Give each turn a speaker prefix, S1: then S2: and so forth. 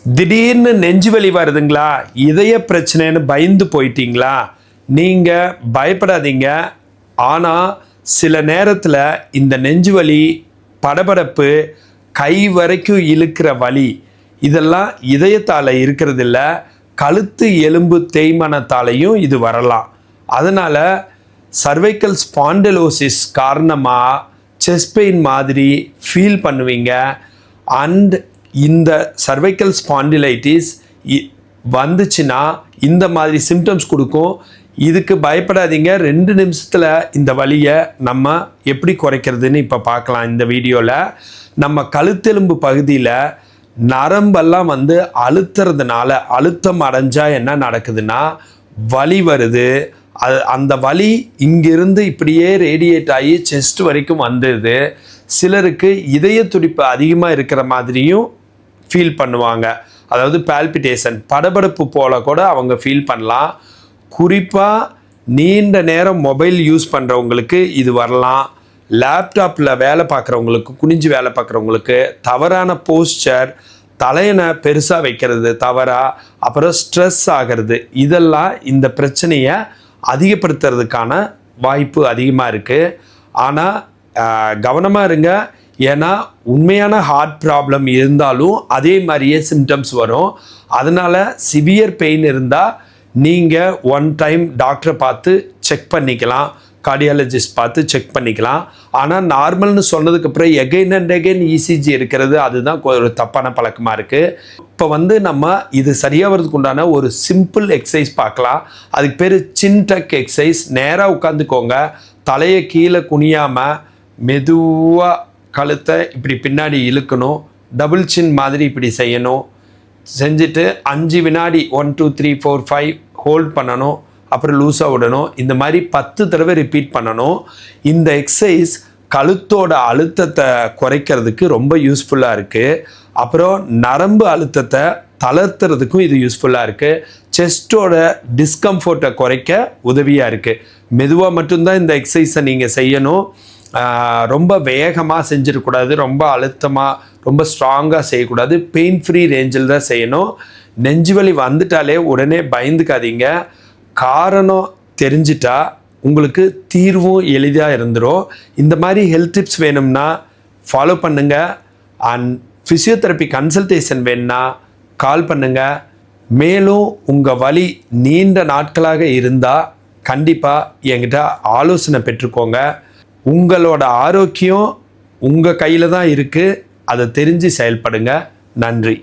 S1: திடீர்னு நெஞ்சு வலி வருதுங்களா, இதய பிரச்சனைன்னு பயந்து போயிட்டீங்களா? நீங்கள் பயப்படாதீங்க. ஆனால் சில நேரத்தில் இந்த நெஞ்சு வலி, படபடப்பு, கை வரைக்கும் இழுக்கிற வலி இதெல்லாம் இதயத்தால் இருக்கிறதில்ல, கழுத்து எலும்பு தேய்மானத்தாலையும் இது வரலாம். அதனால் சர்வைக்கல் ஸ்பாண்டிலோசிஸ் காரணமாக செஸ்ட் பெயின் மாதிரி ஃபீல் பண்ணுவீங்க. அண்ட் இந்த சர்வைக்கல் ஸ்பாண்டிலைட்டிஸ் வந்துச்சுன்னா இந்த மாதிரி சிம்டம்ஸ் கொடுக்கும். இதுக்கு பயப்படாதீங்க. 2 நிமிஷத்தில் இந்த வலியை நம்ம எப்படி குறைக்கிறதுன்னு இப்போ பார்க்கலாம். இந்த வீடியோவில் நம்ம கழுத்தெலும்பு பகுதியில் நரம்பெல்லாம் அழுத்துறதுனால, அழுத்தம் அடைஞ்சால் என்ன நடக்குதுன்னா வலி வருது. அந்த வலி இங்கிருந்து இப்படியே ரேடியேட் ஆகி செஸ்ட் வரைக்கும் வந்துடுது. சிலருக்கு இதய துடிப்பு அதிகமாக இருக்கிற மாதிரியும் ஃபீல் பண்ணுவாங்க. அதாவது பால்பிட்டேஷன், படபடப்பு போல கூட அவங்க ஃபீல் பண்ணலாம். குறிப்பாக நீண்ட நேரம் மொபைல் யூஸ் பண்ணுறவங்களுக்கு இது வரலாம். லேப்டாப்பில் வேலை பார்க்குறவங்களுக்கு, குனிஞ்சு வேலை பார்க்குறவங்களுக்கு, தவறான போஸ்டர், தலையணை பெருசாக வைக்கிறது தவறாக, அப்புறம் ஸ்ட்ரெஸ் ஆகிறது, இதெல்லாம் இந்த பிரச்சனையை அதிகப்படுத்துறதுக்கான வாய்ப்பு அதிகமாக இருக்குது. ஆனால் கவனமாக இருங்க. ஏன்னா உண்மையான ஹார்ட் ப்ராப்ளம் இருந்தாலும் அதே மாதிரியே சிம்டம்ஸ் வரும். அதனால் சிவியர் பெயின் இருந்தால் நீங்கள் ஒன் டைம் டாக்டரை பார்த்து செக் பண்ணிக்கலாம், கார்டியாலஜிஸ்ட் பார்த்து செக் பண்ணிக்கலாம். ஆனால் நார்மல்னு சொன்னதுக்கப்புறம் எகைன் அண்ட் எகைன் இசிஜி இருக்கிறது, அதுதான் ஒரு தப்பான பழக்கமாக இருக்குது. இப்போ நம்ம இது சரியாகிறதுக்கு உண்டான ஒரு சிம்பிள் எக்ஸசைஸ் பார்க்கலாம். அதுக்கு பேர் சின் டக் எக்ஸசைஸ். நேராக உட்காந்துக்கோங்க, தலையை கீழே குனியாமல் மெதுவாக கழுத்தை இப்படி பின்னாடி இழுக்கணும். டபுள் சின் மாதிரி இப்படி செய்யணும். செஞ்சுட்டு 5 வினாடி 1 2 3 4 5 ஹோல்ட் பண்ணணும். அப்புறம் லூஸாக விடணும். இந்த மாதிரி 10 தடவை ரிப்பீட் பண்ணணும். இந்த எக்ஸசைஸ் கழுத்தோட அழுத்தத்தை குறைக்கிறதுக்கு ரொம்ப யூஸ்ஃபுல்லாக இருக்குது. அப்புறம் நரம்பு அழுத்தத்தை தளர்த்துறதுக்கும் இது யூஸ்ஃபுல்லாக இருக்குது. செஸ்ட்டோட டிஸ்கம்ஃபர்ட்டை குறைக்க உதவியாக இருக்குது. மெதுவாக மட்டும்தான் இந்த எக்ஸசைஸை நீங்கள் செய்யணும். ரொம்ப வேகமாக செஞ்சிடக்கூடாது, ரொம்ப அழுத்தமாக, ரொம்ப ஸ்ட்ராங்காக செய்யக்கூடாது. பெயின் ஃப்ரீ ரேஞ்சில் தான் செய்யணும். நெஞ்சு வலி வந்துட்டாலே உடனே பயந்துக்காதீங்க. காரணம் தெரிஞ்சிட்டா உங்களுக்கு தீர்வும் எளிதாக இருந்துடும். இந்த மாதிரி ஹெல்த் டிப்ஸ் வேணும்னா ஃபாலோ பண்ணுங்கள். அண்ட் ஃபிசியோதெரப்பி கன்சல்டேஷன் வேணும்னா கால் பண்ணுங்கள். மேலும் உங்கள் வலி நீண்ட நாட்களாக இருந்தால் கண்டிப்பாக என்கிட்ட ஆலோசனை பெற்றுக்கோங்க. உங்களோட ஆரோக்கியம் உங்கள் கையில் தான் இருக்குது. அதை தெரிஞ்சு செயல்படுங்க. நன்றி.